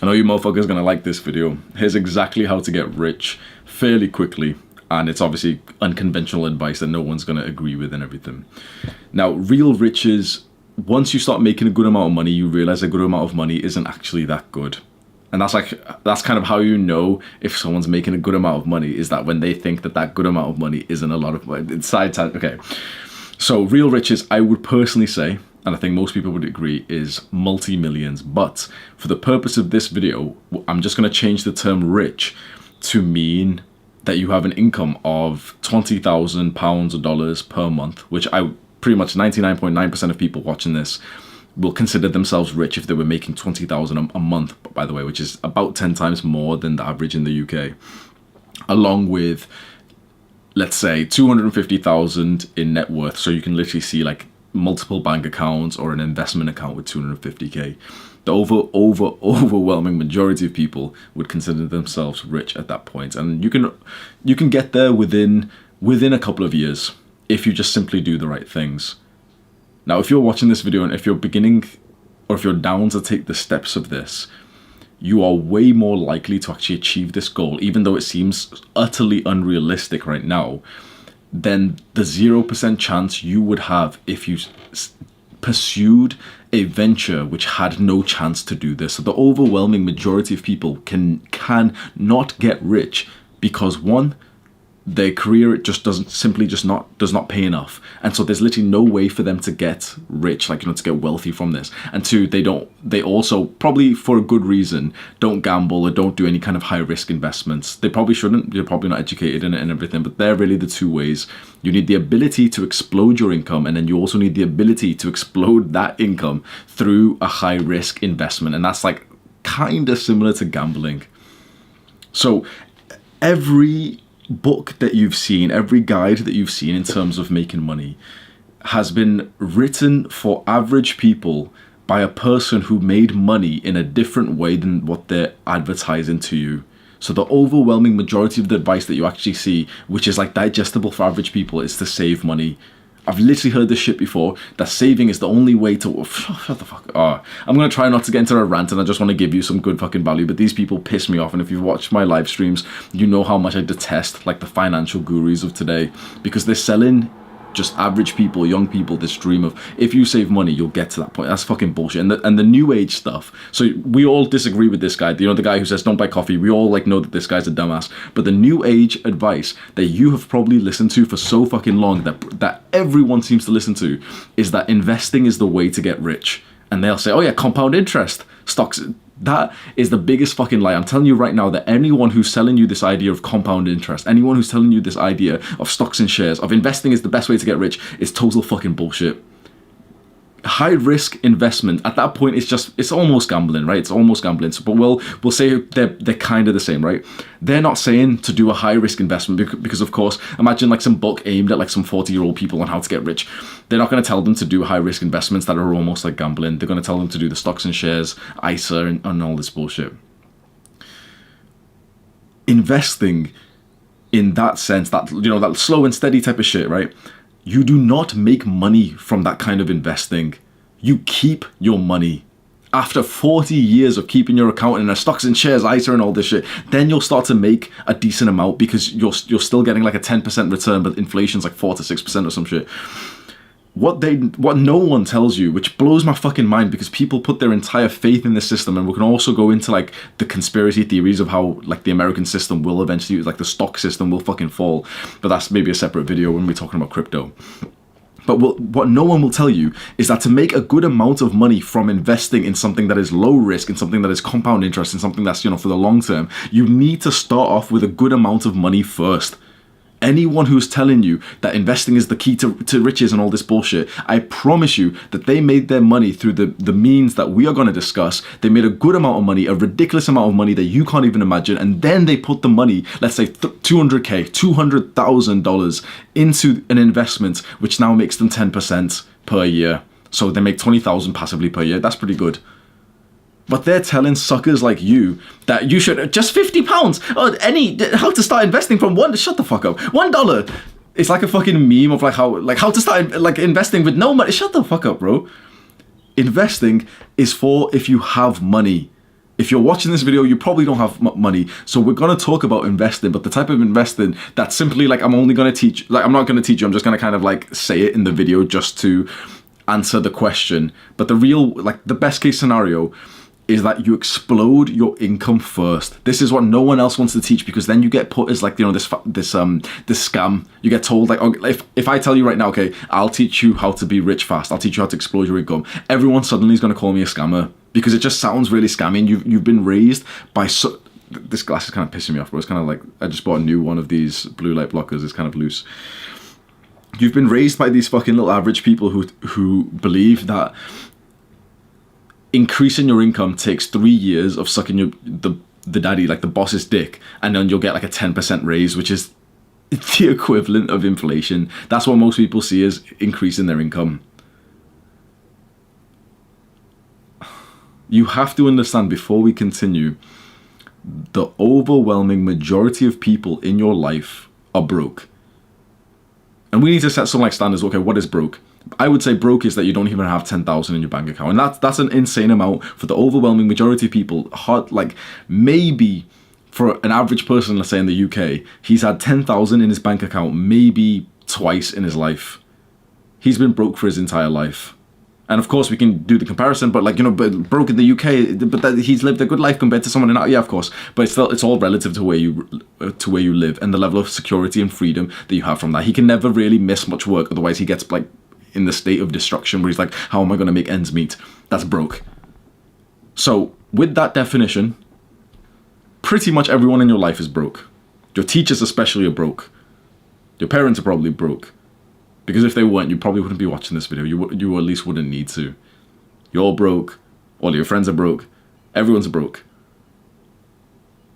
I know you motherfuckers gonna like this video. Here's exactly how to get rich fairly quickly. And it's obviously unconventional advice that no one's gonna agree with and everything. Now, real riches, once you start making a good amount of money, you realize a good amount of money isn't actually that good. And that's kind of how you know if someone's making a good amount of money, is that when they think that that good amount of money isn't a lot of money. It's okay. So real riches, I would personally say, and I think most people would agree, is multi-millions. But for the purpose of this video, I'm just going to change the term rich to mean that you have an income of £20,000 or dollars per month, which I pretty much 99.9% of people watching this will consider themselves rich if they were making 20,000 a month, by the way, which is about 10 times more than the average in the UK, along with, let's say, 250,000 in net worth. So you can literally see like multiple bank accounts or an investment account with 250k. The overwhelming majority of people would consider themselves rich at that point, and you can get there within a couple of years if you just simply do the right things. Now, if you're watching this video and if you're beginning, or if you're down to take the steps of this, you are way more likely to actually achieve this goal, even though it seems utterly unrealistic right now, than the 0% chance you would have if you pursued a venture which had no chance to do this. So the overwhelming majority of people can not get rich because, one, their career just does not pay enough, and so there's literally no way for them to get rich, like, to get wealthy from this. And two, they also, probably for a good reason, don't gamble or don't do any kind of high risk investments. They probably shouldn't. They're probably not educated in it and everything, but they're really the two ways. You need the ability to explode your income, and then you also need the ability to explode that income through a high risk investment, and that's like kind of similar to gambling. So every book that you've seen, every guide that you've seen in terms of making money has been written for average people by a person who made money in a different way than what they're advertising to you. So the overwhelming majority of the advice that you actually see, which is like digestible for average people, is to save money. I've literally heard this shit before, that saving is the only way to... Shut the fuck up. I'm going to try not to get into a rant, and I just want to give you some good fucking value, but these people piss me off, and if you've watched my live streams, you know how much I detest like the financial gurus of today, because they're selling just average people, young people, this dream of, if you save money, you'll get to that point. That's fucking bullshit. And the new age stuff. So we all disagree with this guy. The guy who says don't buy coffee. We all know that this guy's a dumbass. But the new age advice that you have probably listened to for so fucking long, that everyone seems to listen to, is that investing is the way to get rich. And they'll say, oh yeah, compound interest, stocks. That is the biggest fucking lie. I'm telling you right now that anyone who's selling you this idea of compound interest, anyone who's telling you this idea of stocks and shares, of investing is the best way to get rich, is total fucking bullshit. High risk investment, at that point, it's almost gambling, right? It's almost gambling. So, but we'll say they're kind of the same, right? They're not saying to do a high risk investment because of course, imagine like some book aimed at like some 40-year-old people on how to get rich. They're not going to tell them to do high risk investments that are almost like gambling. They're going to tell them to do the stocks and shares, ISA, and all this bullshit. Investing in that sense, that that slow and steady type of shit, right? You do not make money from that kind of investing. You keep your money. After 40 years of keeping your account in a stocks and shares, ISA and all this shit, then you'll start to make a decent amount because you're still getting like a 10% return, but inflation's like 4 to 6% or some shit. What no one tells you, which blows my fucking mind, because people put their entire faith in the system, and we can also go into like the conspiracy theories of how like the American system will eventually, like the stock system will fucking fall, but that's maybe a separate video when we're talking about crypto. But what no one will tell you is that to make a good amount of money from investing in something that is low risk, in something that is compound interest, in something that's for the long term, you need to start off with a good amount of money first. Anyone who's telling you that investing is the key to riches and all this bullshit, I promise you that they made their money through the means that we are going to discuss. They made a good amount of money, a ridiculous amount of money that you can't even imagine, and then they put the money, let's say $200,000, $200,000 into an investment, which now makes them 10% per year. So they make $20,000 passively per year. That's pretty good. But they're telling suckers like you that you should just £50 or how to start investing from shut the fuck up, $1. It's like a fucking meme of how to start like investing with no money. Shut the fuck up, bro. Investing is for if you have money. If you're watching this video, you probably don't have money. So we're going to talk about investing, but the type of investing that's simply like, I'm only going to teach, like, I'm not going to teach you. I'm just going to kind of like say it in the video just to answer the question. But the real, like the best case scenario is that you explode your income first. This is what no one else wants to teach, because then you get put as like, you know, this scam. You get told like, okay, if I tell you right now, okay, I'll teach you how to be rich fast, I'll teach you how to explode your income, everyone suddenly is going to call me a scammer, because it just sounds really scammy. And you've been raised by this glass is kind of pissing me off, but it's kind of like, I just bought a new one of these blue light blockers. It's kind of loose. You've been raised by these fucking little average people who believe that increasing your income takes 3 years of sucking the daddy, like the boss's dick, and then you'll get like a 10% raise, which is the equivalent of inflation. That's what most people see as increasing their income. You have to understand, before we continue, the overwhelming majority of people in your life are broke. And we need to set some like standards. Okay, what is broke? I would say broke is that you don't even have 10,000 in your bank account, and that's an insane amount for the overwhelming majority of people. Like maybe for an average person, let's say in the UK, he's had 10,000 in his bank account maybe twice in his life. He's been broke for his entire life. And of course we can do the comparison, but like, you know, but broke in the UK, but that he's lived a good life compared to someone in, yeah, of course, but it's all relative to where you live and the level of security and freedom that you have from that. He can never really miss much work, otherwise he gets like in the state of destruction where he's like, how am I going to make ends meet? That's broke. So with that definition, pretty much everyone in your life is broke. Your teachers especially are broke. Your parents are probably broke. Because if they weren't, you probably wouldn't be watching this video. You at least wouldn't need to. You're all broke. All your friends are broke. Everyone's broke.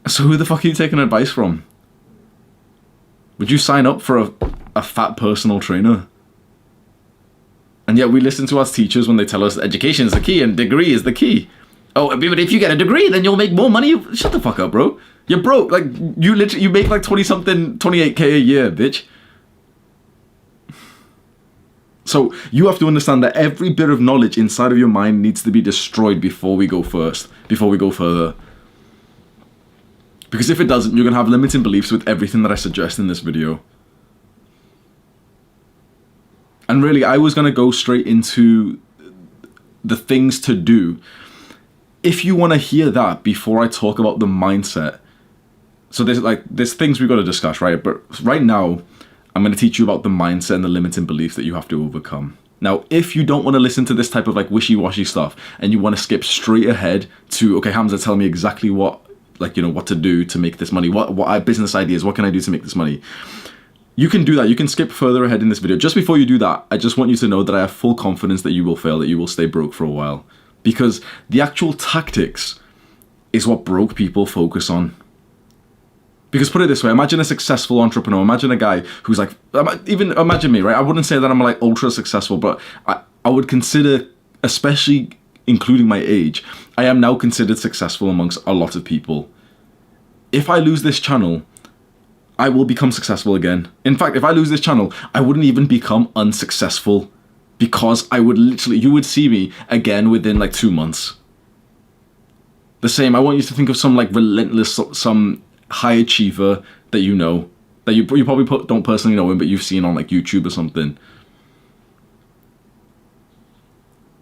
So who the fuck are you taking advice from? Would you sign up for a fat personal trainer? And yet we listen to our teachers when they tell us education is the key and degree is the key. Oh, but if you get a degree, then you'll make more money. Shut the fuck up, bro. You're broke. Like, you make like 20-something, 28K a year, bitch. So you have to understand that every bit of knowledge inside of your mind needs to be destroyed before we go further. Because if it doesn't, you're going to have limiting beliefs with everything that I suggest in this video. And really, I was going to go straight into the things to do if you want to hear that before I talk about the mindset. So there's things we've got to discuss, right? But right now, I'm going to teach you about the mindset and the limiting beliefs that you have to overcome. Now, if you don't want to listen to this type of like wishy-washy stuff and you want to skip straight ahead to, okay, Hamza, tell me exactly what to do to make this money. What business ideas, what can I do to make this money? You can do that. You can skip further ahead in this video. Just before you do that, I just want you to know that I have full confidence that you will fail, that you will stay broke for a while. Because the actual tactics is what broke people focus on. Because put it this way, imagine a successful entrepreneur. Imagine a guy who's like, even imagine me, right? I wouldn't say that I'm like ultra successful, but I would consider, especially including my age, I am now considered successful amongst a lot of people. If I lose this channel, I will become successful again. In fact, if I lose this channel, I wouldn't even become unsuccessful, because I would literally, you would see me again within like 2 months. The same, I want you to think of some like relentless, some high achiever that you know, that you probably don't personally know him, but you've seen on like YouTube or something.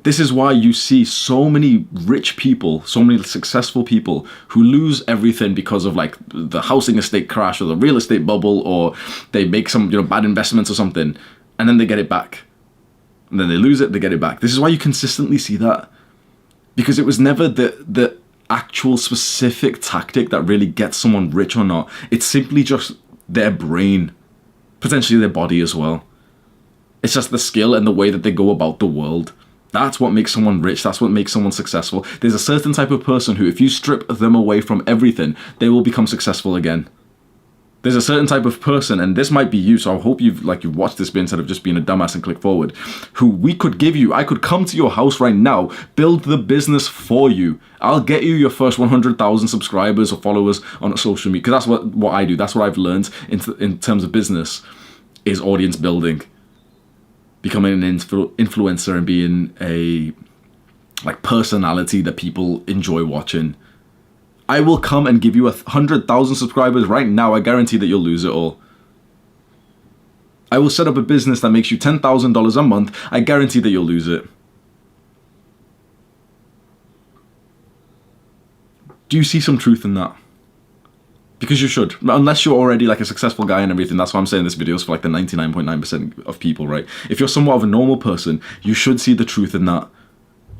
This is why you see so many rich people, so many successful people who lose everything because of like the housing estate crash or the real estate bubble, or they make some, bad investments or something, and then they get it back. And then they lose it, they get it back. This is why you consistently see that. Because it was never the actual specific tactic that really gets someone rich or not. It's simply just their brain, potentially their body as well. It's just the skill and the way that they go about the world. That's what makes someone rich. That's what makes someone successful. There's a certain type of person who, if you strip them away from everything, they will become successful again. There's a certain type of person, and this might be you, so I hope you've watched this bit instead of just being a dumbass and click forward, who I could come to your house right now, build the business for you. I'll get you your first 100,000 subscribers or followers on social media, because that's what I do. That's what I've learned in terms of business, is audience building. Becoming an influencer and being a personality that people enjoy watching. I will come and give you 100,000 subscribers right now. I guarantee that you'll lose it all. I will set up a business that makes you $10,000 a month. I guarantee that you'll lose it. Do you see some truth in that? Because you should. Unless you're already like a successful guy and everything. That's why I'm saying this video is for like the 99.9% of people, right? If you're somewhat of a normal person, you should see the truth in that.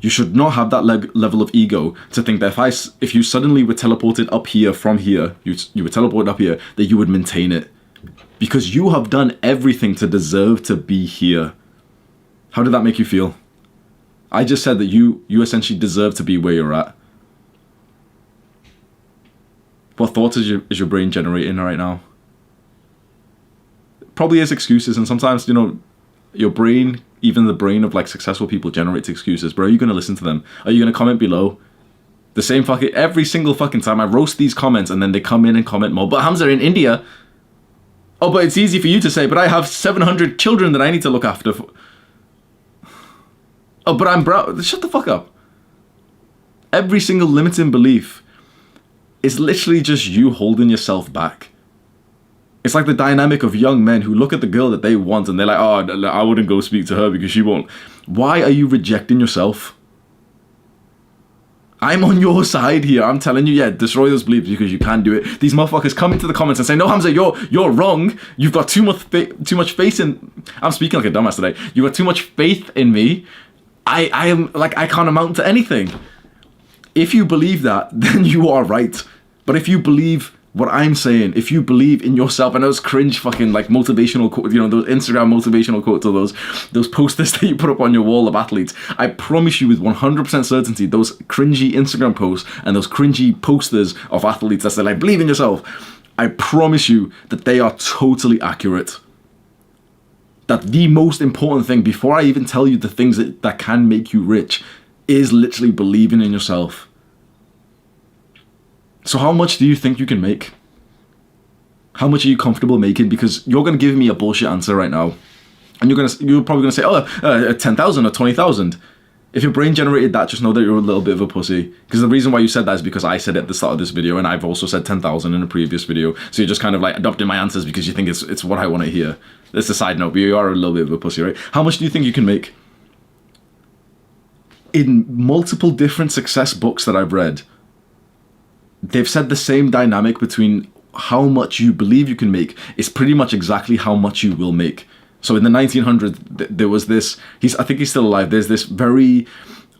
You should not have that level of ego to think that if you suddenly were teleported up here from here, you were teleported up here, that you would maintain it. Because you have done everything to deserve to be here. How did that make you feel? I just said that you essentially deserve to be where you're at. What thoughts is your brain generating right now? Probably is excuses, and sometimes, you know, your brain, even the brain of like successful people, generates excuses. But are you going to listen to them? Are you going to comment below? The same fucking, every single fucking time I roast these comments and then they come in and comment more. But Hamza, in India, oh, but it's easy for you to say, but I have 700 children that I need to look after. Oh, but I'm brown. Shut the fuck up. Every single limiting belief is literally just you holding yourself back. It's like the dynamic of young men who look at the girl that they want and they're like, oh, I wouldn't go speak to her because she won't. Why are you rejecting yourself? I'm on your side here. I'm telling you, yeah, destroy those beliefs because you can't do it. These motherfuckers come into the comments and say, no, Hamza, you're wrong. You've got too much faith in... I'm speaking like a dumbass today. You've got too much faith in me. I am like, I can't amount to anything. If you believe that, then you are right. But if you believe what I'm saying, if you believe in yourself, and those cringe fucking like motivational quotes, you know, those Instagram motivational quotes or those posters that you put up on your wall of athletes, I promise you with 100% certainty, those cringy Instagram posts and those cringy posters of athletes that say like, believe in yourself, I promise you that they are totally accurate. That the most important thing, before I even tell you the things that can make you rich, is literally believing in yourself. So how much do you think you can make? How much are you comfortable making? Because you're going to give me a bullshit answer right now. And you're probably going to say, 10,000 or 20,000. If your brain generated that, just know that you're a little bit of a pussy. Because the reason why you said that is because I said it at the start of this video, and I've also said 10,000 in a previous video. So you're just kind of like adopting my answers because you think it's what I want to hear. That's a side note, but you are a little bit of a pussy, right? How much do you think you can make? In multiple different success books that I've read, they've said the same dynamic between how much you believe you can make is pretty much exactly how much you will make. So in the 1900s, there was this, I think he's still alive, there's this very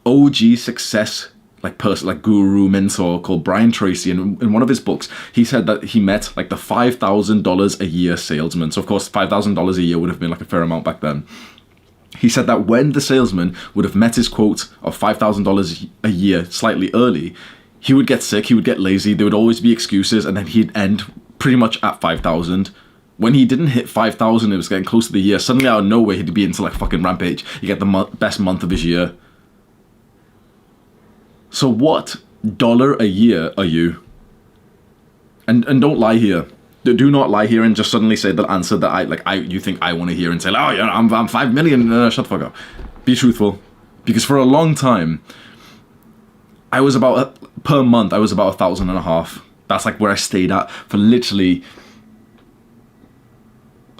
OG success like person, like guru, mentor called Brian Tracy. And in one of his books, he said that he met like the $5,000 a year salesman. So of course, $5,000 a year would have been like a fair amount back then. He said that when the salesman would have met his quote of $5,000 a year slightly early, he would get sick, he would get lazy, there would always be excuses, and then he'd end pretty much at 5,000. When he didn't hit 5,000, it was getting close to the year. Suddenly out of nowhere, he'd be into like fucking rampage. You get the best month of his year. So what dollar a year are you? And don't lie here. Do not lie here and just suddenly say the answer that you think I want to hear and say, oh yeah, I'm 5 million. Shut the fuck up. Be truthful. Because for a long time, I was about, per month, I was about $1,500. That's like where I stayed at for literally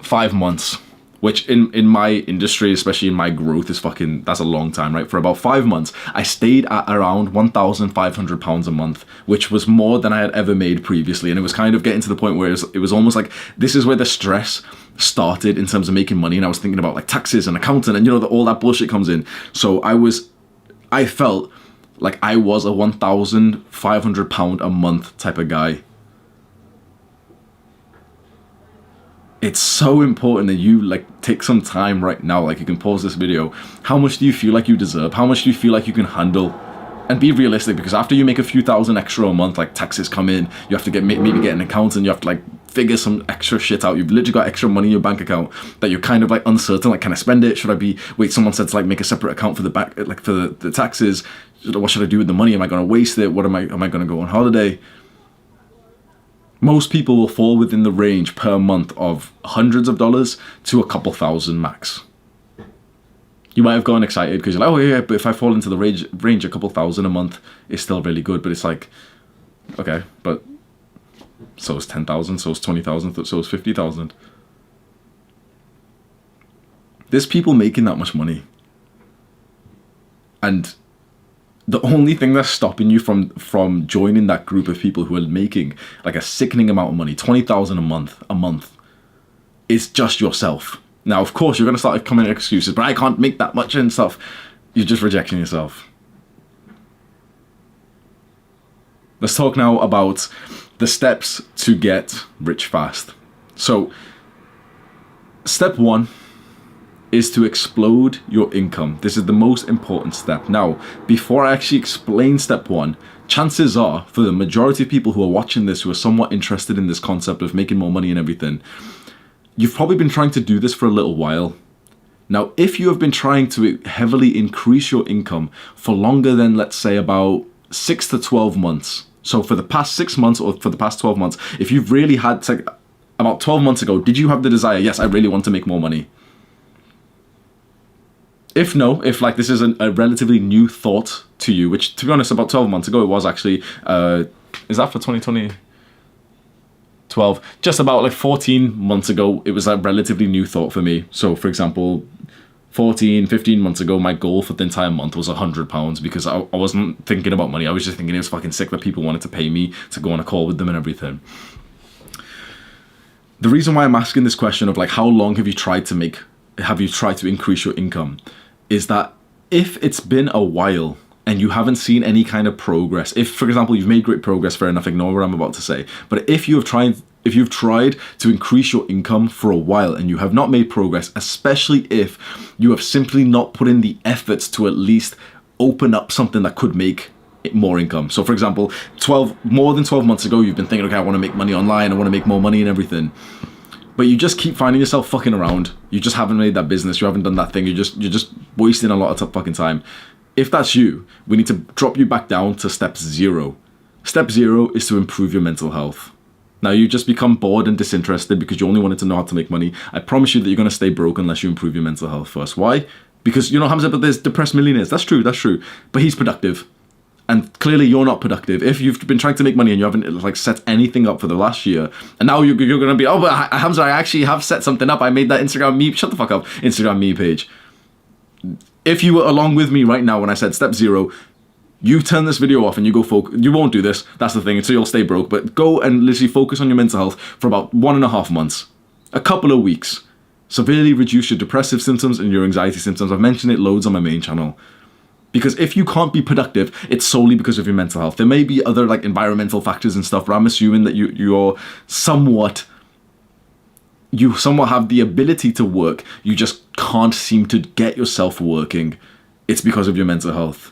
5 months, which in my industry, especially in my growth, is that's a long time, right? For about 5 months, I stayed at around £1,500 a month, which was more than I had ever made previously. And it was kind of getting to the point where it was almost like, this is where the stress started in terms of making money. And I was thinking about like taxes and accounting and, you know, all that bullshit comes in. So I felt like I was a £1,500 a month type of guy. It's so important that you like take some time right now, like you can pause this video. How much do you feel like you deserve? How much do you feel like you can handle? And be realistic, because after you make a few thousand extra a month, like taxes come in, you have to maybe get an accountant, you have to like figure some extra shit out. You've literally got extra money in your bank account that you're kind of like uncertain, like can I spend it? Should I wait, someone said to like make a separate account for the back, like for the taxes. What should I do with the money? Am I going to waste it? Am I going to go on holiday? Most people will fall within the range per month of hundreds of dollars to a couple thousand max. You might have gone excited because you're like, oh yeah, but if I fall into the range a couple thousand a month, it's still really good. But it's like, Okay, but so is 10,000, so is 20,000, so is 50,000. There's people making that much money. And the only thing that's stopping you from joining that group of people who are making like a sickening amount of money, 20,000 a month, is just yourself. Now, of course, you're going to start coming up with excuses, but I can't make that much and stuff. You're just rejecting yourself. Let's talk now about the steps to get rich fast. So, step 1 is to explode your income. This is the most important step. Now, before I actually explain step 1, chances are, for the majority of people who are watching this, who are somewhat interested in this concept of making more money and everything, you've probably been trying to do this for a little while. Now, if you have been trying to heavily increase your income for longer than, let's say, about 6 to 12 months, so for the past 6 months or for the past 12 months, if you've really had to, about 12 months ago, did you have the desire, yes, I really want to make more money? If no, if like this is a relatively new thought to you, which to be honest, about 12 months ago, it was actually, is that for 2020? 12, just about like 14 months ago, it was a relatively new thought for me. So for example, 15 months ago, my goal for the entire month was £100 because I wasn't thinking about money. I was just thinking it was fucking sick that people wanted to pay me to go on a call with them and everything. The reason why I'm asking this question of like, how long have you tried to increase your income, is that if it's been a while and you haven't seen any kind of progress, if, for example, you've made great progress, fair enough, ignore what I'm about to say. But if you've tried to increase your income for a while and you have not made progress, especially if you have simply not put in the efforts to at least open up something that could make more income. So, for example, more than 12 months ago, you've been thinking, okay, I want to make money online, I want to make more money and everything. But you just keep finding yourself fucking around. You just haven't made that business. You haven't done that thing. You're just wasting a lot of fucking time. If that's you, we need to drop you back down to step 0. Step 0 is to improve your mental health. Now, you just become bored and disinterested because you only wanted to know how to make money. I promise you that you're going to stay broke unless you improve your mental health first. Why? Because, Hamza, but there's depressed millionaires. That's true. But he's productive. And clearly you're not productive. If you've been trying to make money and you haven't like set anything up for the last year, and now you're going to be, oh, but Hamza, I actually have set something up. I made that Instagram meme. Shut the fuck up. Instagram meme page. If you were along with me right now when I said step 0, you turn this video off and you go focus. You won't do this. That's the thing. So you'll stay broke. But go and literally focus on your mental health for about 1.5 months, a couple of weeks. Severely reduce your depressive symptoms and your anxiety symptoms. I've mentioned it loads on my main channel. Because if you can't be productive, it's solely because of your mental health. There may be other like environmental factors and stuff, but I'm assuming that you somewhat have the ability to work. You just can't seem to get yourself working. It's because of your mental health.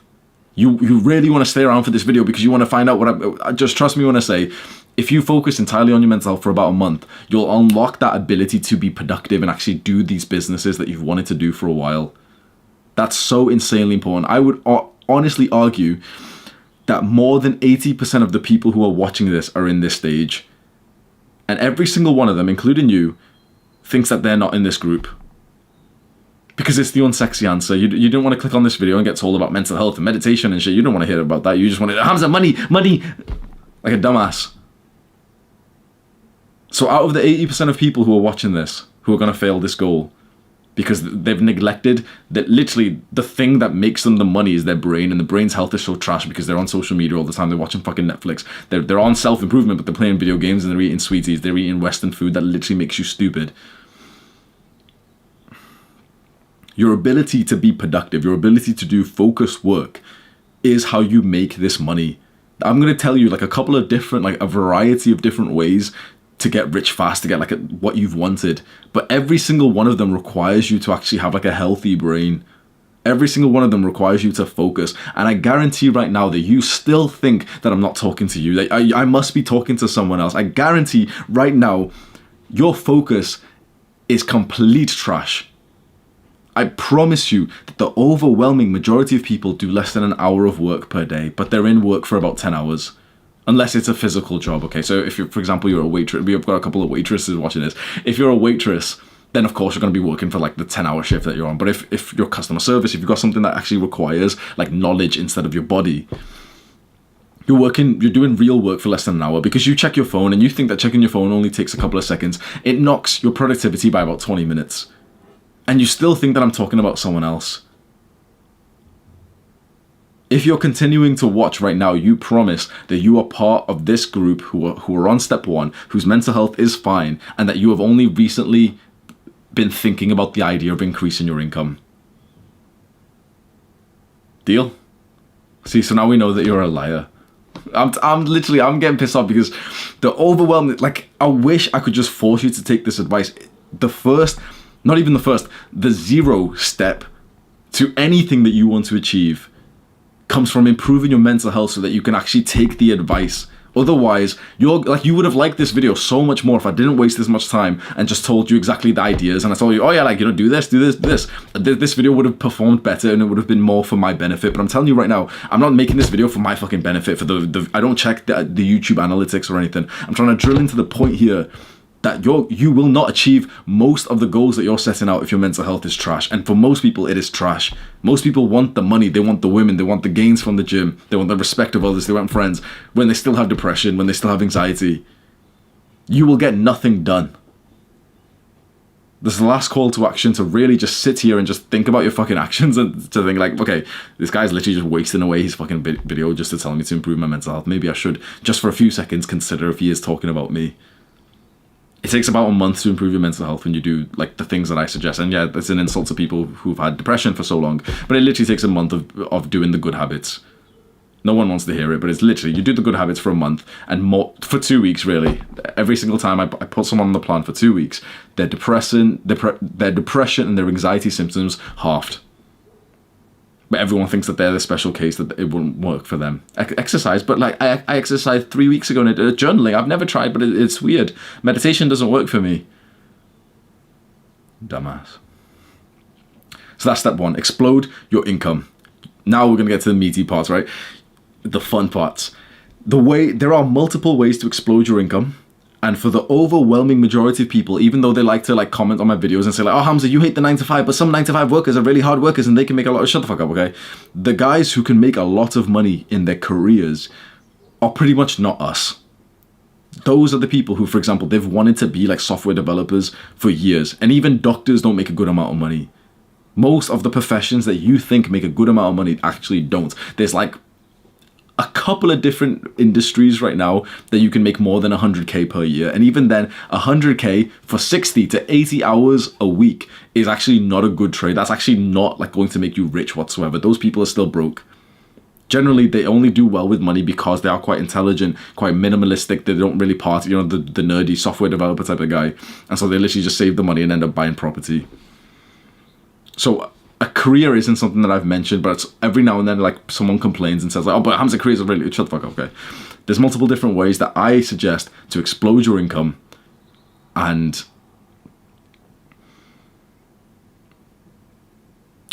You really want to stay around for this video because you want to find out what just trust me when I say, if you focus entirely on your mental health for about a month, you'll unlock that ability to be productive and actually do these businesses that you've wanted to do for a while. That's so insanely important. I would honestly argue that more than 80% of the people who are watching this are in this stage. And every single one of them, including you, thinks that they're not in this group. Because it's the unsexy answer. You didn't want to click on this video and get told about mental health and meditation and shit. You don't want to hear about that. You just want to, Hamza, money, like a dumbass. So out of the 80% of people who are watching this, who are going to fail this goal, because they've neglected that literally the thing that makes them the money is their brain, and the brain's health is so trash because they're on social media all the time, they're watching fucking Netflix, they're on self-improvement, but they're playing video games and they're eating sweeties, they're eating Western food that literally makes you stupid. Your ability to be productive, your ability to do focused work is how you make this money. I'm going to tell you like a couple of different, like a variety of different ways to get rich fast, to get like what you've wanted. But every single one of them requires you to actually have like a healthy brain. Every single one of them requires you to focus. And I guarantee right now that you still think that I'm not talking to you, that I must be talking to someone else. I guarantee right now your focus is complete trash. I promise you that the overwhelming majority of people do less than an hour of work per day, but they're in work for about 10 hours. Unless it's a physical job, okay? So if you're, for example, you're a waitress, we've got a couple of waitresses watching this. If you're a waitress, then of course you're going to be working for like the 10-hour shift that you're on. But if you're customer service, if you've got something that actually requires like knowledge instead of your body, You're doing real work for less than an hour because you check your phone and you think that checking your phone only takes a couple of seconds. It knocks your productivity by about 20 minutes. And you still think that I'm talking about someone else. If you're continuing to watch right now, you promise that you are part of this group who are on step 1, whose mental health is fine, and that you have only recently been thinking about the idea of increasing your income. Deal? See, so now we know that you're a liar. I'm getting pissed off because the overwhelming, like, I wish I could just force you to take this advice. The 0 step to anything that you want to achieve comes from improving your mental health so that you can actually take the advice. Otherwise, you would have liked this video so much more if I didn't waste this much time and just told you exactly the ideas and I told you, oh yeah, like, do this. This video would have performed better and it would have been more for my benefit. But I'm telling you right now, I'm not making this video for my fucking benefit. I don't check the YouTube analytics or anything. I'm trying to drill into the point here that you will not achieve most of the goals that you're setting out if your mental health is trash. And for most people, it is trash. Most people want the money, they want the women, they want the gains from the gym, they want the respect of others, they want friends, when they still have depression, when they still have anxiety. You will get nothing done. This is the last call to action, to really just sit here and just think about your fucking actions and to think like, okay, this guy's literally just wasting away his fucking video just to tell me to improve my mental health. Maybe I should, just for a few seconds, consider if he is talking about me. It takes about a month to improve your mental health when you do like the things that I suggest. And yeah, it's an insult to people who've had depression for so long, but it literally takes a month of doing the good habits. No one wants to hear it, but it's literally, you do the good habits for a month and more, for 2 weeks really. Every single time I put someone on the plan for 2 weeks, their depression and their anxiety symptoms halved. But everyone thinks that they're the special case, that it wouldn't work for them. Exercise, but like I exercised 3 weeks ago, and journaling I've never tried, but it's weird. Meditation doesn't work for me. Dumbass. So that's step 1, explode your income. Now we're gonna get to the meaty parts, right? The fun parts. There are multiple ways to explode your income. And for the overwhelming majority of people, even though they like to like comment on my videos and say like, oh Hamza, you hate the 9 to 5, but some 9 to 5 workers are really hard workers and they can make a lot of, shut the fuck up, okay? The guys who can make a lot of money in their careers are pretty much not us. Those are the people who, for example, they've wanted to be like software developers for years. And even doctors don't make a good amount of money. Most of the professions that you think make a good amount of money actually don't. There's like a couple of different industries right now that you can make more than 100k per year, and even then 100k for 60 to 80 hours a week is actually not a good trade. That's actually not like going to make you rich whatsoever. Those people are still broke. Generally, they only do well with money because they are quite intelligent, quite minimalistic. They don't really party, you know, the nerdy software developer type of guy, and so they literally just save the money and end up buying property. So a career isn't something that I've mentioned, but it's every now and then like someone complains and says like, oh, but Hamza, careers are really, shut the fuck up, okay? There's multiple different ways that I suggest to explode your income, and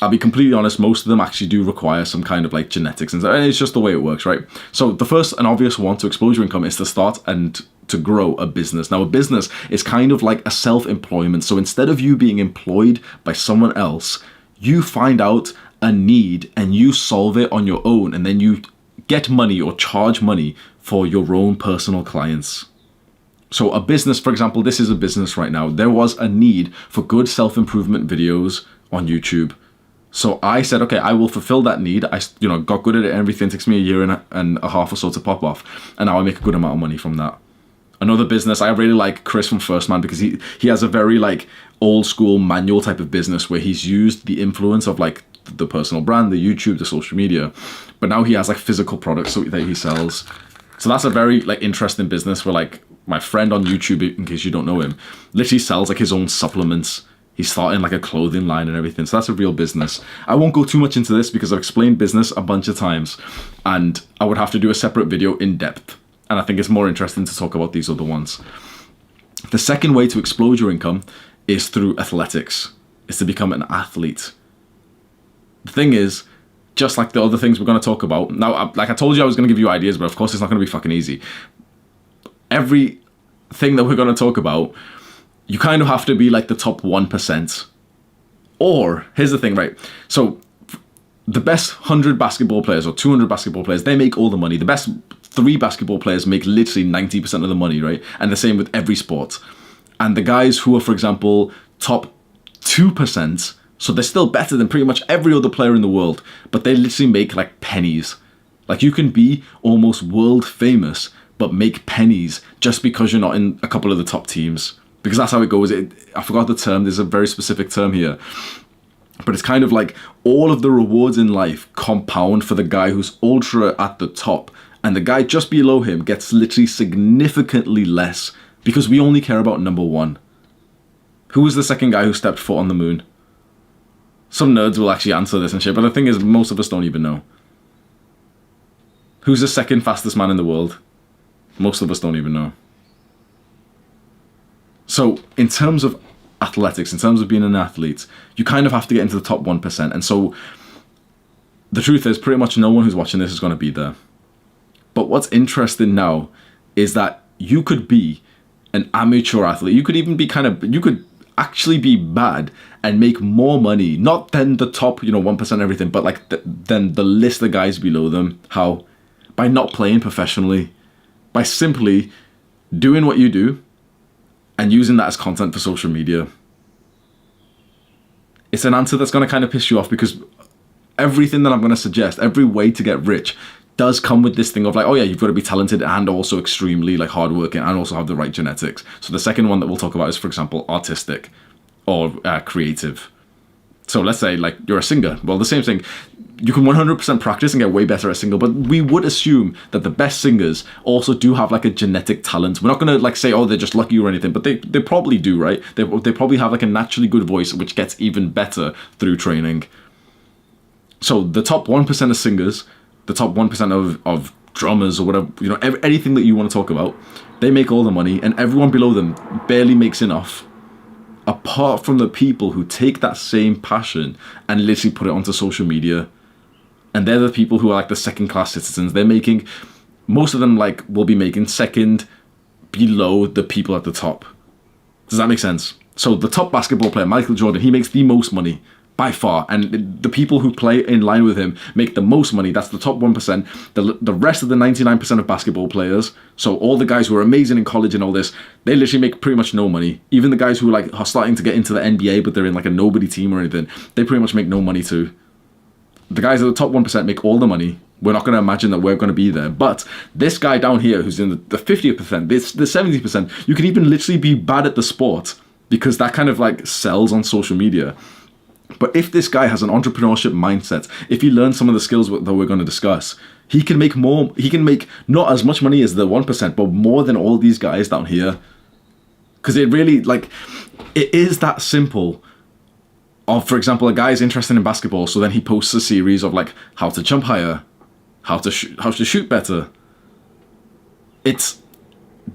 I'll be completely honest, most of them actually do require some kind of like genetics, and it's just the way it works, right? So the first and obvious one to explode your income is to start and to grow a business. Now, a business is kind of like a self-employment. So instead of you being employed by someone else, you find out a need and you solve it on your own, and then you get money or charge money for your own personal clients. So a business, for example, this is a business right now. There was a need for good self-improvement videos on YouTube. So I said, okay, I will fulfill that need. I, got good at it. Everything takes me a year and a half or so to pop off, and now I make a good amount of money from that. Another business, I really like Chris from First Man because he has a very like old school manual type of business where he's used the influence of like the personal brand, the YouTube, the social media, but now he has like physical products that he sells. So that's a very like interesting business where like my friend on YouTube, in case you don't know him, literally sells like his own supplements. He's starting like a clothing line and everything. So that's a real business. I won't go too much into this because I've explained business a bunch of times and I would have to do a separate video in depth. And I think it's more interesting to talk about these other ones. The second way to explode your income is through athletics. Is to become an athlete. The thing is, just like the other things we're going to talk about, now, like I told you I was going to give you ideas, but of course it's not going to be fucking easy. Everything that we're going to talk about, you kind of have to be like the top 1%. Or, here's the thing, right? So, the best 100 basketball players or 200 basketball players, they make all the money. The best 3 basketball players make literally 90% of the money, right? And the same with every sport. And the guys who are, for example, top 2%, so they're still better than pretty much every other player in the world, but they literally make like pennies. Like, you can be almost world famous, but make pennies just because you're not in a couple of the top teams. Because that's how it goes. I forgot the term. There's a very specific term here. But it's kind of like all of the rewards in life compound for the guy who's ultra at the top. And the guy just below him gets literally significantly less because we only care about number 1. Who was the second guy who stepped foot on the moon? Some nerds will actually answer this and shit, but the thing is, most of us don't even know. Who's the second fastest man in the world? Most of us don't even know. So, in terms of athletics, in terms of being an athlete, you kind of have to get into the top 1%. And so, the truth is, pretty much no one who's watching this is going to be there. But what's interesting now is that you could be an amateur athlete. You could even be you could actually be bad and make more money, not than the top, 1% everything, but like than the list of guys below them. How? By not playing professionally, by simply doing what you do and using that as content for social media. It's an answer that's going to kind of piss you off, because everything that I'm going to suggest, every way to get rich, does come with this thing of like, oh yeah, you've got to be talented and also extremely like hardworking and also have the right genetics. So the second one that we'll talk about is, for example, artistic or creative. So let's say like you're a singer. Well, the same thing. You can 100% practice and get way better at singing, but we would assume that the best singers also do have like a genetic talent. We're not going to like say, oh, they're just lucky or anything, but they probably do, right? They probably have like a naturally good voice, which gets even better through training. So the top 1% of singers, the top 1% of drummers or whatever, anything that you want to talk about, they make all the money, and everyone below them barely makes enough. Apart from the people who take that same passion and literally put it onto social media. And they're the people who are like the second class citizens. They're making, most of them like will be making second below the people at the top. Does that make sense? So the top basketball player, Michael Jordan, he makes the most money by far. And the people who play in line with him make the most money. That's the top 1%. The rest of the 99% of basketball players, so all the guys who are amazing in college and all this, they literally make pretty much no money. Even the guys who like are starting to get into the NBA, but they're in like a nobody team or anything, they pretty much make no money too. The guys at the top 1% make all the money. We're not going to imagine that we're going to be there. But this guy down here who's in the 50%, the 70%, you can even literally be bad at the sport because that kind of like sells on social media. But if this guy has an entrepreneurship mindset, if he learns some of the skills that we're going to discuss, he can make more. He can make not as much money as the 1%, but more than all these guys down here. Because it really, like, it is that simple. Of, for example, a guy is interested in basketball, so then he posts a series of like how to jump higher, how to shoot better. It's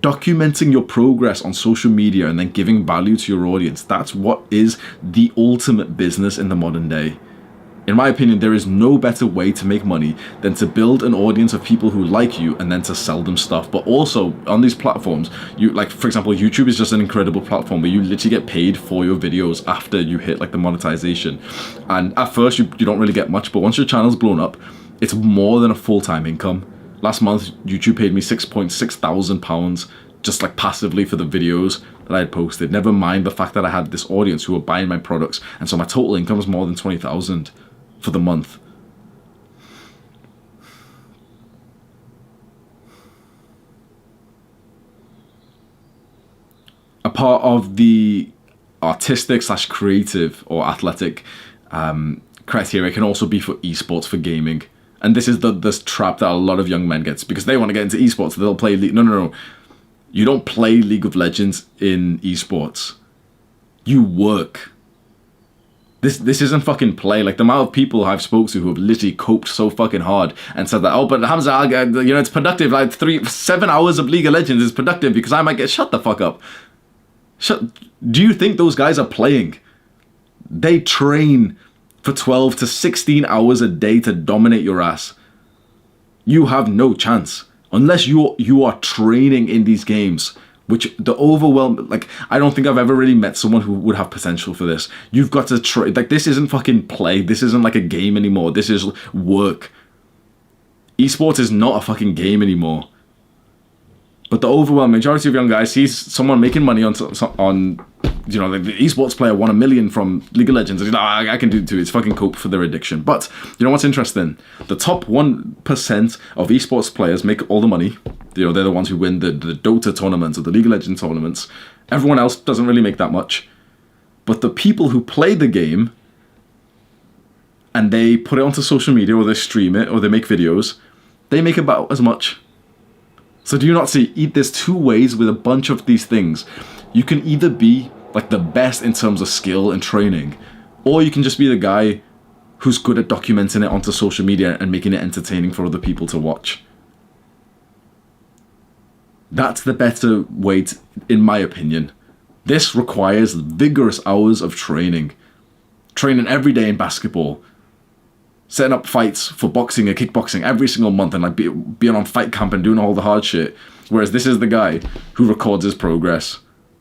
documenting your progress on social media and then giving value to your audience. That's what is the ultimate business in the modern day. In my opinion, there is no better way to make money than to build an audience of people who like you and then to sell them stuff. But also on these platforms, you like, for example, YouTube is just an incredible platform where you literally get paid for your videos after you hit like the monetization. And at first you don't really get much, but once your channel's blown up, it's more than a full-time income. Last month, YouTube paid me £6,600 just like passively for the videos that I had posted. Never mind the fact that I had this audience who were buying my products. And so my total income was more than 20,000 for the month. A part of the artistic / creative or athletic criteria can also be for esports, for gaming. And this is this trap that a lot of young men get, because they want to get into esports. They'll play no. You don't play League of Legends in esports. You work. This isn't fucking play. Like, the amount of people I've spoke to who have literally coped so fucking hard and said that, oh, but Hamza, it's productive. Like 7 hours of League of Legends is productive because I might get shut the fuck up. Do you think those guys are playing? They train for 12 to 16 hours a day to dominate your ass. You have no chance unless you are training in these games. Which the overwhelm, like, I don't think I've ever really met someone who would have potential for this. You've got to train. Like, this isn't fucking play. This isn't like a game anymore. This is work. Esports is not a fucking game anymore. But the overwhelming majority of young guys sees someone making money on you know, like the esports player won $1 million from League of Legends. And I can do it too. It's fucking cope for their addiction. But you know what's interesting? The top 1% of esports players make all the money. You know, they're the ones who win the Dota tournaments or the League of Legends tournaments. Everyone else doesn't really make that much. But the people who play the game and they put it onto social media or they stream it or they make videos, they make about as much. So do you not see, there's two ways with a bunch of these things. You can either be like the best in terms of skill and training, or you can just be the guy who's good at documenting it onto social media and making it entertaining for other people to watch. That's the better way, in my opinion. This requires vigorous hours of training. Training every day in basketball. Setting up fights for boxing or kickboxing every single month and like being on fight camp and doing all the hard shit. Whereas this is the guy who records his progress.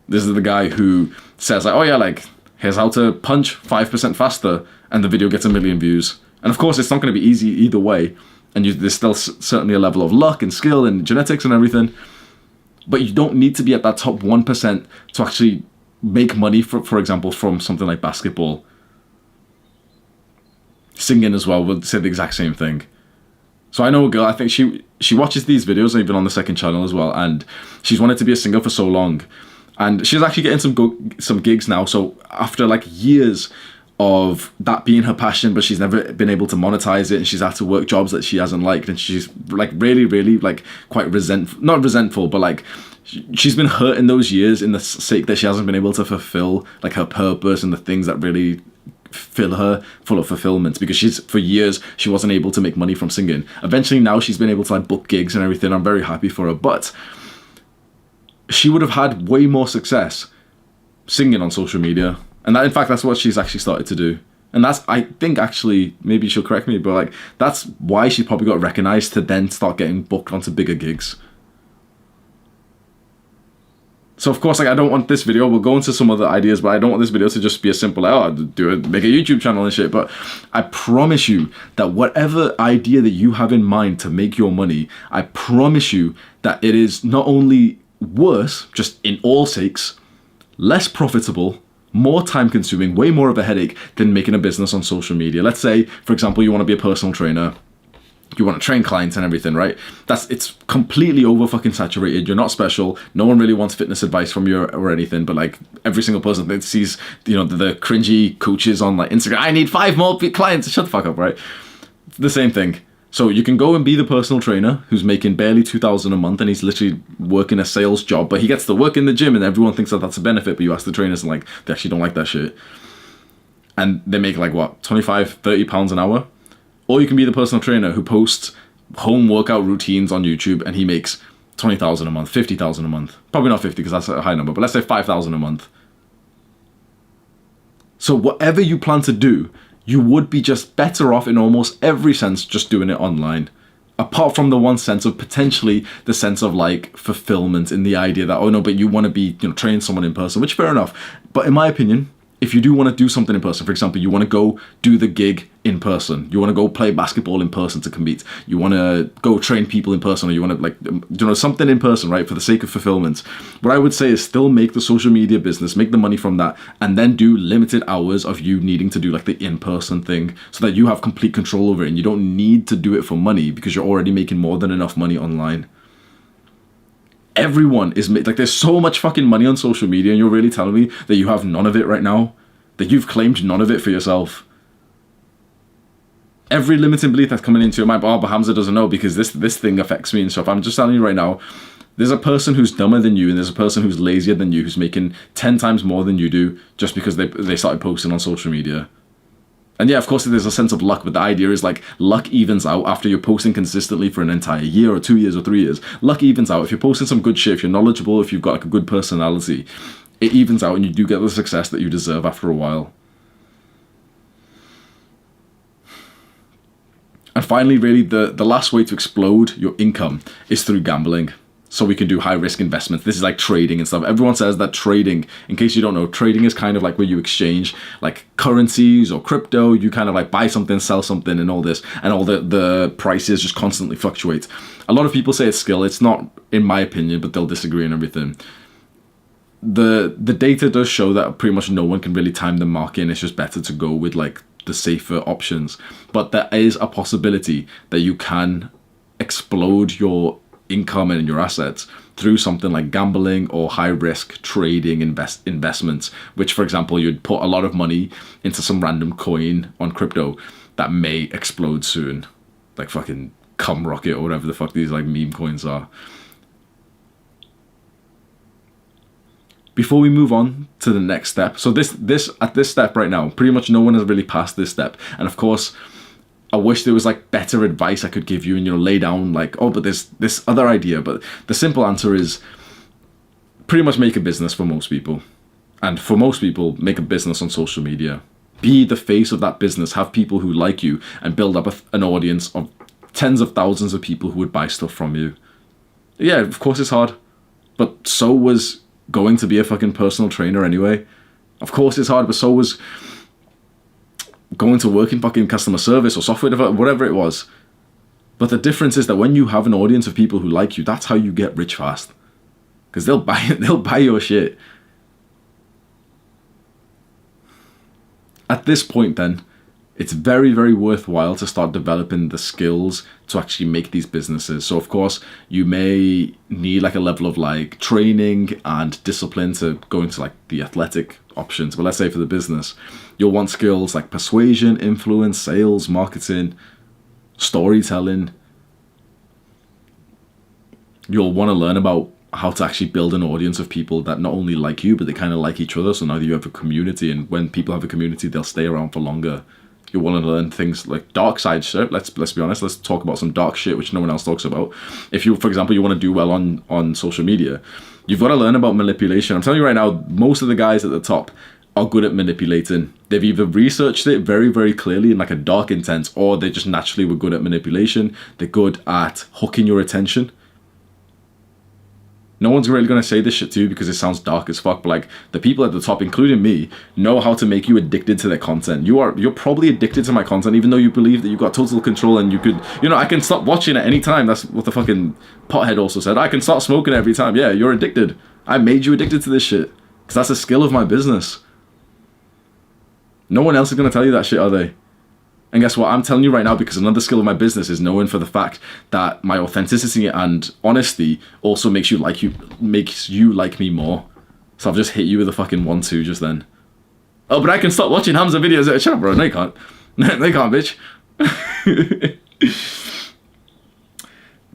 This is the guy who says like, oh yeah, like here's how to punch 5% faster, and the video gets 1 million views. And of course it's not going to be easy either way. And there's still certainly a level of luck and skill and genetics and everything. But you don't need to be at that top 1% to actually make money, for example, from something like basketball. Singing as well, we'll say the exact same thing. So I know a girl, I think she watches these videos, even on the second channel as well, and she's wanted to be a singer for so long. And she's actually getting some gigs now, so after like years of that being her passion, but she's never been able to monetize it, and she's had to work jobs that she hasn't liked, and she's like really, really like quite not resentful, but like she's been hurt in those years in the sake that she hasn't been able to fulfill like her purpose and the things that really fill her full of fulfillment, because for years she wasn't able to make money from singing. Eventually now she's been able to like book gigs and everything. I'm very happy for her, but she would have had way more success singing on social media. And that, in fact, that's what she's actually started to do. And that's, I think, actually, maybe she'll correct me, but like that's why she probably got recognized to then start getting booked onto bigger gigs. So of course, like I don't want this video, we'll go into some other ideas, but I don't want this video to just be a simple, like, oh, make a YouTube channel and shit. But I promise you that whatever idea that you have in mind to make your money, I promise you that it is not only worse, just in all sakes, less profitable, more time consuming, way more of a headache than making a business on social media. Let's say, for example, you want to be a personal trainer. You want to train clients and everything, right? It's completely over fucking saturated. You're not special. No one really wants fitness advice from you or anything. But like every single person that sees, you know, the cringy coaches on like Instagram, I need 5 more clients. Shut the fuck up, right? It's the same thing. So you can go and be the personal trainer who's making barely $2,000 a month, and he's literally working a sales job, but he gets to work in the gym, and everyone thinks that that's a benefit. But you ask the trainers, and like they actually don't like that shit, and they make like what, 25, 30 pounds an hour. Or you can be the personal trainer who posts home workout routines on YouTube, and he makes 20,000 a month, 50,000 a month. Probably not 50 because that's a high number, but let's say 5,000 a month. So whatever you plan to do, you would be just better off in almost every sense just doing it online. Apart from the one sense of potentially the sense of like fulfillment in the idea that, oh no, but you want to be, you know, train someone in person, which fair enough. But in my opinion, if you do want to do something in person, for example, you want to go do the gig in person, you want to go play basketball in person to compete, you want to go train people in person, or you want to like, you know, something in person, right, for the sake of fulfillment. What I would say is still make the social media business, make the money from that, and then do limited hours of you needing to do like the in-person thing so that you have complete control over it and you don't need to do it for money because you're already making more than enough money online. Everyone is like, there's so much fucking money on social media, and you're really telling me that you have none of it right now? That you've claimed none of it for yourself? Every limiting belief that's coming into your mind, oh, but Hamza doesn't know because this thing affects me and stuff. I'm just telling you right now, there's a person who's dumber than you, and there's a person who's lazier than you, who's making 10 times more than you do just because they started posting on social media. And yeah, of course, there's a sense of luck, but the idea is like luck evens out after you're posting consistently for an entire year or 2 years or 3 years. Luck evens out. If you're posting some good shit, if you're knowledgeable, if you've got like a good personality, it evens out and you do get the success that you deserve after a while. And finally, really, the last way to explode your income is through gambling. so we can do high risk investments. This is like trading and stuff. Everyone says that trading, in case you don't know, trading is kind of like where you exchange like currencies or crypto. You kind of like buy something, sell something, and all this, and all the prices just constantly fluctuate. A lot of people say it's skill. It's not, in my opinion, but they'll disagree on everything. The data does show that pretty much no one can really time the market, and it's just better to go with like the safer options. But there is a possibility that you can explode your income and your assets through something like gambling or high risk trading investments, which, for example, you'd put a lot of money into some random coin on crypto that may explode soon, like fucking cum rocket or whatever the fuck these like meme coins are. Before we move on to the next step, so this at this step right now, pretty much no one has really passed this step, and of course I wish there was like better advice I could give you and, you know, lay down like, oh, but there's this other idea. But the simple answer is pretty much make a business for most people. And for most people, make a business on social media. Be the face of that business. Have people who like you and build up an audience of tens of thousands of people who would buy stuff from you. Yeah, of course it's hard. But so was going to be a fucking personal trainer anyway. Of course it's hard, but so was going to work in fucking customer service or software development, whatever it was. But the difference is that when you have an audience of people who like you, that's how you get rich fast. Because they'll buy your shit. At this point then, it's very, very worthwhile to start developing the skills to actually make these businesses. So of course, you may need like a level of like training and discipline to go into like the athletic options. But let's say for the business, you'll want skills like persuasion, influence, sales, marketing, storytelling. You'll want to learn about how to actually build an audience of people that not only like you, but they kind of like each other. So now you have a community, and when people have a community, they'll stay around for longer. You want to learn things like dark side shit. Let's be honest. Let's talk about some dark shit which no one else talks about. If you, for example, you want to do well on social media, you've got to learn about manipulation. I'm telling you right now, most of the guys at the top are good at manipulating. They've either researched it very, very clearly in like a dark intent, or they just naturally were good at manipulation. They're good at hooking your attention. No one's really going to say this shit to you because it sounds dark as fuck, but like the people at the top, including me, know how to make you addicted to their content. You're probably addicted to my content, even though you believe that you've got total control and you could, you know, I can stop watching at any time. That's what the fucking pothead also said. I can stop smoking every time. Yeah, you're addicted. I made you addicted to this shit because that's a skill of my business. No one else is going to tell you that shit, are they? And guess what? I'm telling you right now because another skill of my business is knowing for the fact that my authenticity and honesty also makes you like me more. So I've just hit you with a fucking 1-2 just then. Oh, but I can stop watching Hamza videos. Shut up, bro. No, you can't. They can't, bitch.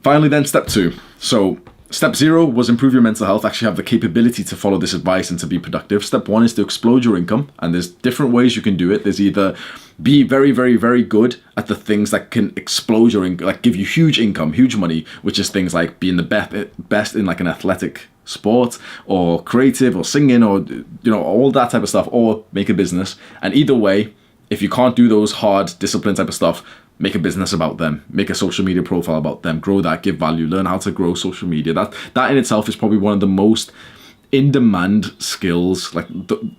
Finally then, step 2. So step 0 was improve your mental health, actually have the capability to follow this advice and to be productive. Step 1 is to explode your income, and there's different ways you can do it. There's either be very, very, very good at the things that can explode your income, like give you huge income, huge money, which is things like being the best in like an athletic sport or creative or singing or, you know, all that type of stuff, or make a business. And either way, if you can't do those hard discipline type of stuff, make a business about them, make a social media profile about them, grow that, give value, learn how to grow social media. That in itself is probably one of the most in-demand skills. Like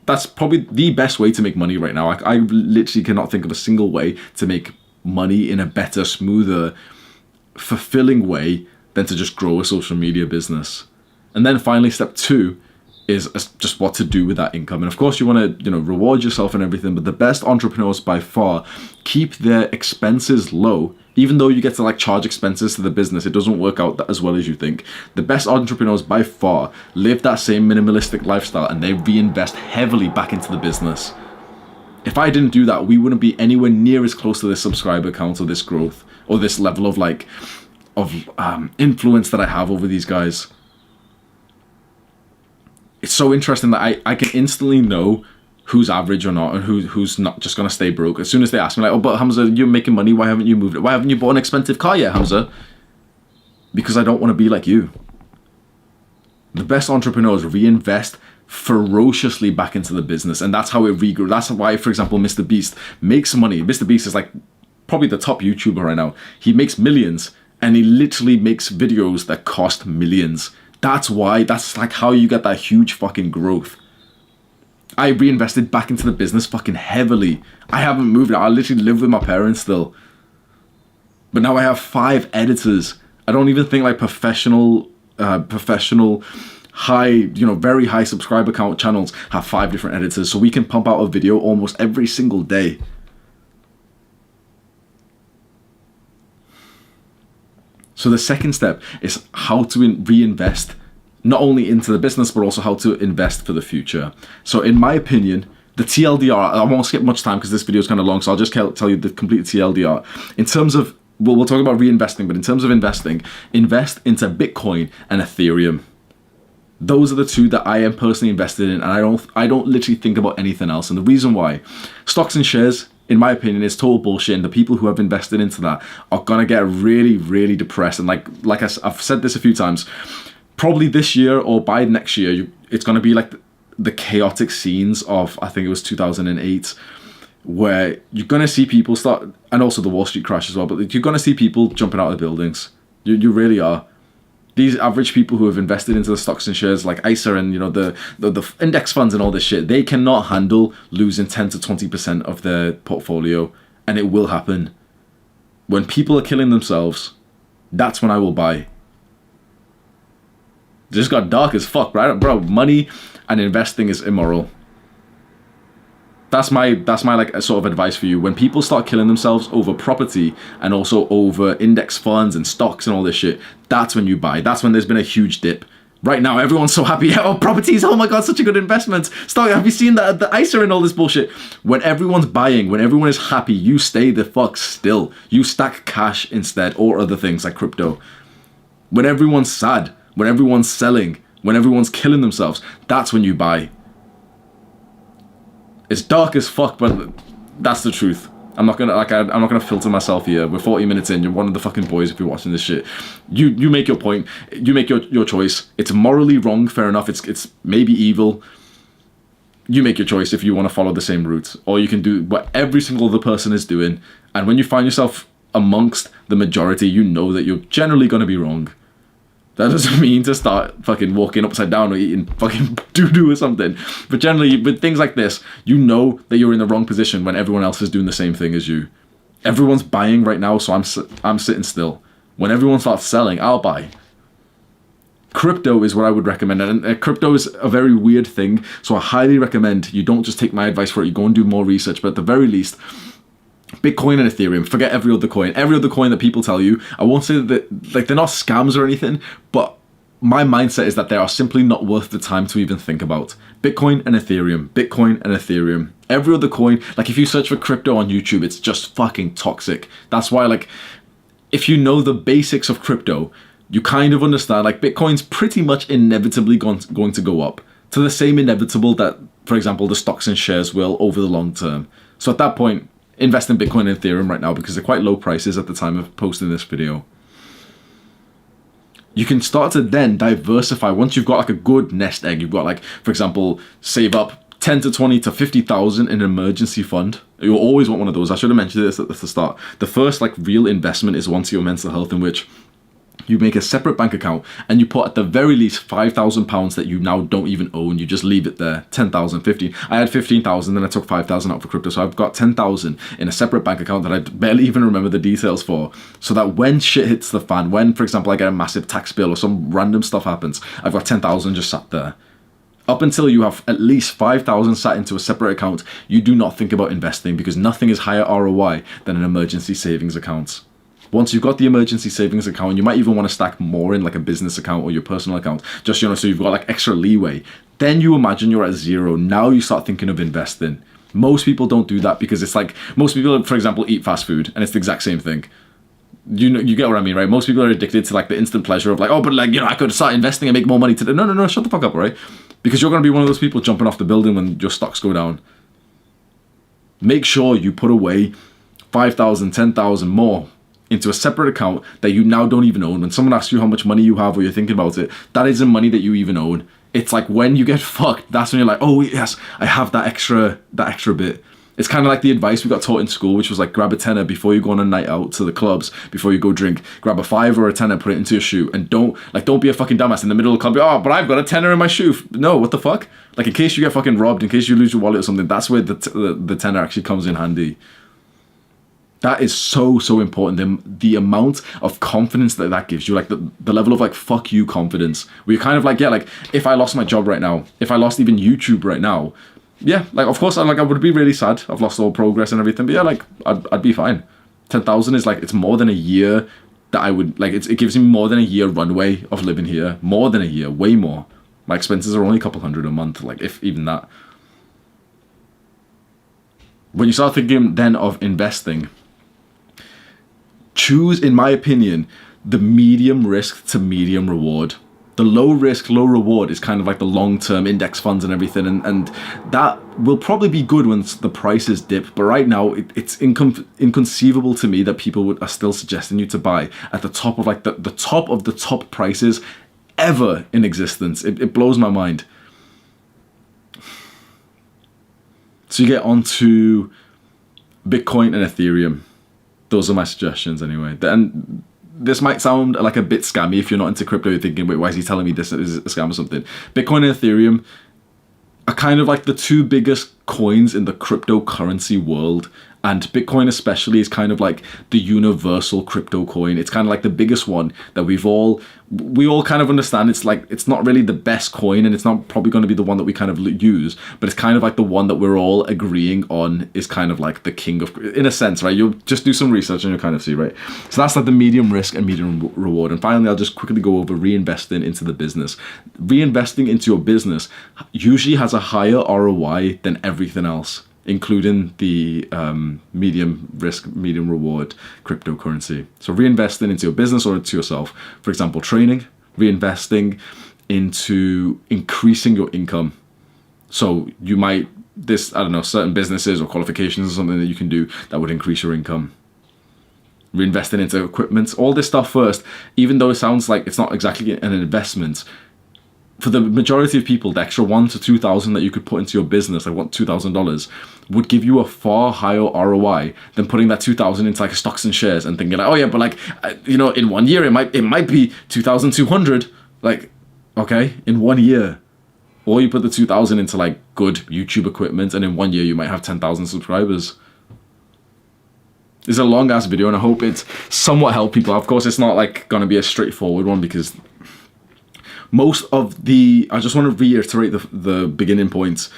that's probably the best way to make money right now. I literally cannot think of a single way to make money in a better, smoother, fulfilling way than to just grow a social media business. And then finally, step 2 is just what to do with that income. And of course you want to, you know, reward yourself and everything, but the best entrepreneurs by far keep their expenses low. Even though you get to like charge expenses to the business, it doesn't work out as well as you think. The best entrepreneurs by far live that same minimalistic lifestyle, and they reinvest heavily back into the business. If I didn't do that, we wouldn't be anywhere near as close to this subscriber count or this growth or this level of like influence that I have over these guys. It's so interesting that I can instantly know who's average or not, and who's not just gonna stay broke. As soon as they ask me like, oh, but Hamza, you're making money, why haven't you moved it? Why haven't you bought an expensive car yet, Hamza? Because I don't want to be like you. The best entrepreneurs reinvest ferociously back into the business, and that's how it regrew. That's why, for example, MrBeast makes money. MrBeast is like probably the top YouTuber right now. He makes millions, And he literally makes videos that cost millions. That's like how you get that huge fucking growth. I reinvested back into the business fucking heavily. I haven't moved. I literally live with my parents still. But now I have 5 editors. I don't even think like professional, high, very high subscriber count channels have 5 different editors. So we can pump out a video almost every single day. So the second step is how to reinvest not only into the business, but also how to invest for the future. So in my opinion, the TLDR, I won't skip much time because this video is kind of long, so I'll just tell you the complete TLDR. In terms of, we'll talk about reinvesting, but in terms of investing, invest into Bitcoin and Ethereum. Those are the 2 that I am personally invested in, and I don't literally think about anything else. And the reason why, stocks and shares, in my opinion, is total bullshit, and the people who have invested into that are gonna get really, really depressed. And like I've said this a few times, probably this year or by next year, it's gonna be like the chaotic scenes of, I think it was 2008, where you're gonna see people start, and also the Wall Street crash as well, but you're gonna see people jumping out of buildings. You really are. These average people who have invested into the stocks and shares like ISA and the index funds and all this shit, they cannot handle losing 10 to 20% of their portfolio, and it will happen. When people are killing themselves, that's when I will buy. It just got dark as fuck, right? Bro, money and investing is immoral. That's my like sort of advice for you. When people start killing themselves over property and also over index funds and stocks and all this shit, that's when you buy. That's when there's been a huge dip. Right now, everyone's so happy. Oh, properties, oh my God, such a good investment. Stock, have you seen the ISA and all this bullshit? When everyone's buying, when everyone is happy, you stay the fuck still. You stack cash instead, or other things like crypto. When everyone's sad, when everyone's selling, when everyone's killing themselves, that's when you buy. It's dark as fuck, but that's the truth. I'm not gonna filter myself here. We're 40 minutes in. You're one of the fucking boys if you're watching this shit. You make your point. You make your choice. It's morally wrong. Fair enough. It's maybe evil. You make your choice if you want to follow the same route, or you can do what every single other person is doing. And when you find yourself amongst the majority, you know that you're generally gonna be wrong. That doesn't mean to start fucking walking upside down or eating fucking doo-doo or something. But generally, with things like this, you know that you're in the wrong position when everyone else is doing the same thing as you. Everyone's buying right now, so I'm sitting still. When everyone starts selling, I'll buy. Crypto is what I would recommend. And crypto is a very weird thing, so I highly recommend you don't just take my advice for it. You go and do more research, but at the very least, Bitcoin and Ethereum, forget every other coin. Every other coin that people tell you, I won't say that like they're not scams or anything, but my mindset is that they are simply not worth the time to even think about. Bitcoin and Ethereum, Bitcoin and Ethereum. Every other coin, like if you search for crypto on YouTube, it's just fucking toxic. That's why, like, if you know the basics of crypto, you kind of understand, like, Bitcoin's pretty much inevitably going to go up to the same inevitable that, for example, the stocks and shares will over the long term. So at that point, invest in Bitcoin and Ethereum right now because they're quite low prices at the time of posting this video. You can start to then diversify once you've got like a good nest egg. You've got, like, for example, save up 10 to 20 to 50,000 in an emergency fund. You'll always want one of those. I should have mentioned this at the start. The first like real investment is onto your mental health, in which you make a separate bank account and you put at the very least £5,000 that you now don't even own. You just leave it there. 10,000, 15. I had 15,000, then I took 5,000 out for crypto. So I've got 10,000 in a separate bank account that I barely even remember the details for. So that when shit hits the fan, when, for example, I get a massive tax bill or some random stuff happens, I've got 10,000 just sat there. Up until you have at least 5,000 sat into a separate account, you do not think about investing because nothing is higher ROI than an emergency savings account. Once you've got the emergency savings account, you might even want to stack more in like a business account or your personal account, just, so you've got like extra leeway. Then you imagine you're at zero. Now you start thinking of investing. Most people don't do that because it's like, most people, for example, eat fast food and it's the exact same thing. You get what I mean, right? Most people are addicted to like the instant pleasure of like, oh, but like, I could start investing and make more money today. No, shut the fuck up, right? Because you're going to be one of those people jumping off the building when your stocks go down. Make sure you put away 5,000, 10,000 more into a separate account that you now don't even own. When someone asks you how much money you have or you're thinking about it, that isn't money that you even own. It's like when you get fucked, that's when you're like, oh yes, I have that extra bit. It's kind of like the advice we got taught in school, which was like, grab a tenner before you go on a night out to the clubs, before you go drink. Grab a $5 or a tenner, put it into your shoe, and don't be a fucking dumbass in the middle of the club. Oh, but I've got a tenner in my shoe. No, what the fuck? Like, in case you get fucking robbed, in case you lose your wallet or something, that's where the tenner actually comes in handy. That is so important. The amount of confidence that gives you, like the level of like fuck you confidence, where you're kind of like, yeah, like if I lost my job right now, if I lost even YouTube right now, yeah, like of course I would be really sad. I've lost all progress and everything, but yeah, like I'd be fine. 10,000 is like, it's more than a year that I would like. It gives me more than a year runway of living here. More than a year, way more. My expenses are only a couple hundred a month, like if even that. When you start thinking then of investing, choose, in my opinion, the medium risk to medium reward. The low risk, low reward is kind of like the long-term index funds and everything, and that will probably be good once the prices dip. But right now, it's inconceivable to me that people are still suggesting you to buy at the top of like the top of the top prices ever in existence. It blows my mind. So you get onto Bitcoin and Ethereum. Those are my suggestions anyway. And this might sound like a bit scammy if you're not into crypto. You're thinking, wait, why is he telling me this is a scam or something? Bitcoin and Ethereum are kind of like the two biggest coins in the cryptocurrency world. And Bitcoin especially is kind of like the universal crypto coin. It's kind of like the biggest one that we all kind of understand. It's like, it's not really the best coin, and it's not probably going to be the one that we kind of use, but it's kind of like the one that we're all agreeing on is kind of like the king of, in a sense, right? You'll just do some research and you'll kind of see, right? So that's like the medium risk and medium reward. And finally, I'll just quickly go over reinvesting into the business. Reinvesting into your business usually has a higher ROI than everything else, including the medium risk, medium reward cryptocurrency. So reinvesting into your business or into yourself. For example, training, reinvesting into increasing your income. So you might, certain businesses or qualifications or something that you can do that would increase your income. Reinvesting into equipment, all this stuff first, even though it sounds like it's not exactly an investment, for the majority of people, the extra $1,000 to $2,000 that you could put into your business, like $2,000, would give you a far higher ROI than putting that $2,000 into like stocks and shares and thinking like, oh yeah, but like, in 1 year it might be 2,200. Like, okay, in 1 year, or you put the 2,000 into like good YouTube equipment, and in 1 year you might have 10,000 subscribers. It's a long ass video, and I hope it's somewhat helped people. Of course, it's not like gonna be a straightforward one, because most of I just want to reiterate the beginning points.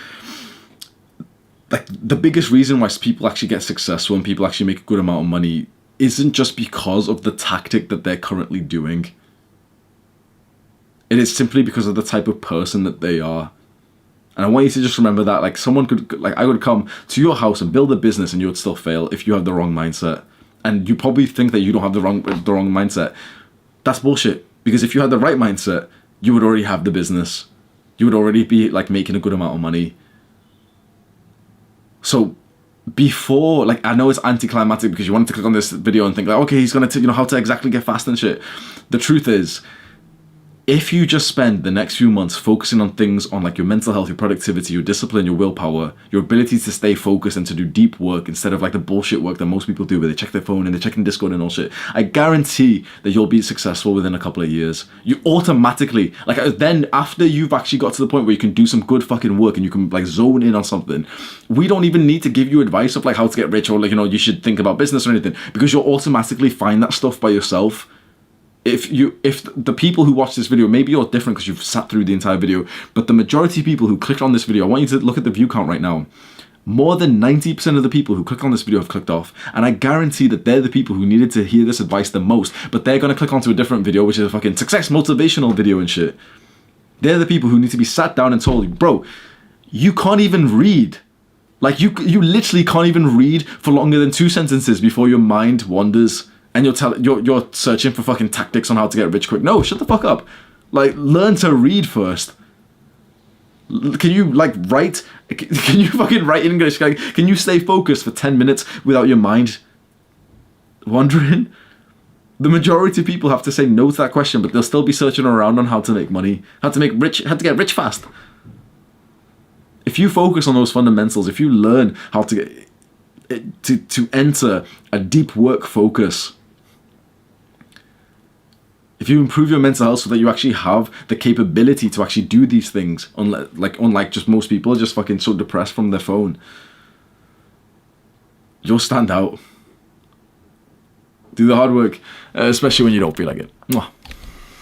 Like, the biggest reason why people actually get successful and people actually make a good amount of money isn't just because of the tactic that they're currently doing. It is simply because of the type of person that they are. And I want you to just remember that, like, I would come to your house and build a business and you would still fail if you have the wrong mindset. And you probably think that you don't have the wrong mindset. That's bullshit. Because if you had the right mindset, you would already have the business. You would already be like making a good amount of money. So before, like, I know it's anticlimactic because you wanted to click on this video and think like, okay, he's gonna how to exactly get fast and shit. The truth is, if you just spend the next few months focusing on things on like your mental health, your productivity, your discipline, your willpower, your ability to stay focused and to do deep work instead of like the bullshit work that most people do where they check their phone and they're checking Discord and all shit, I guarantee that you'll be successful within a couple of years. You automatically, like, then after you've actually got to the point where you can do some good fucking work and you can like zone in on something, we don't even need to give you advice of like how to get rich or like, you should think about business or anything, because you'll automatically find that stuff by yourself. If the people who watch this video, maybe you're different because you've sat through the entire video, but the majority of people who clicked on this video, I want you to look at the view count right now. More than 90% of the people who click on this video have clicked off, and I guarantee that they're the people who needed to hear this advice the most, but they're going to click onto a different video, which is a fucking success motivational video and shit. They're the people who need to be sat down and told, bro, you can't even read. Like, you literally can't even read for longer than 2 sentences before your mind wanders. And you're searching for fucking tactics on how to get rich quick. No, shut the fuck up. Like, learn to read first. Can you like write? Can you fucking write in English? Like, can you stay focused for 10 minutes without your mind wandering? The majority of people have to say no to that question, but they'll still be searching around on how to make money, how to get rich fast. If you focus on those fundamentals, if you learn how to get, to enter a deep work focus. If you improve your mental health so that you actually have the capability to actually do these things, unlike just most people are just fucking so depressed from their phone, you'll stand out. Do the hard work, especially when you don't feel like it. Mwah.